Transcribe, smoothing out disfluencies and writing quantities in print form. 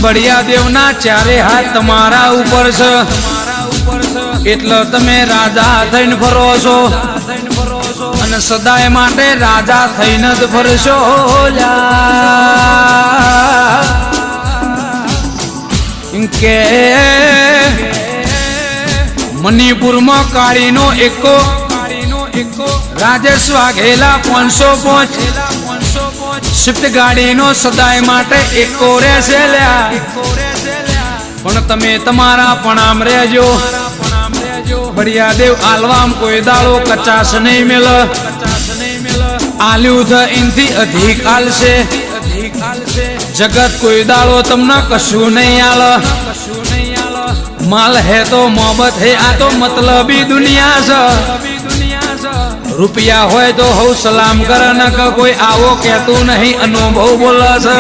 બળિયા દેવના ચારે હાથ તમારા ઉપર છે એટલે તમે રાજા થઈને ફરો છો અને સદાય માટે રાજા થઈને જ ફરશો કે મણિપુરમાં કાળીનો એકો રાજેશ વાઘેલા 505 સ્વિફ્ટ ગાડીનો સદાય માટે એકો રહેશે લ્યા પણ તમે તમારા પ્રણામ રહેજો બળિયા દેવ આલવામ કોઈ દાડો કચાશ નહીં મેલ આલ્યું થ ઇનથી અધિક આલશે જગત કોઈ દાડો તમને કશું નહીં આલ માલ હે તો મોહબ્બત હે આ તો મતલબી દુનિયા છે રૂપિયા હોય તો હઉ સલામ કરે ન કોઈ આવો કહેતું નહીં અનુભવ બોલે છે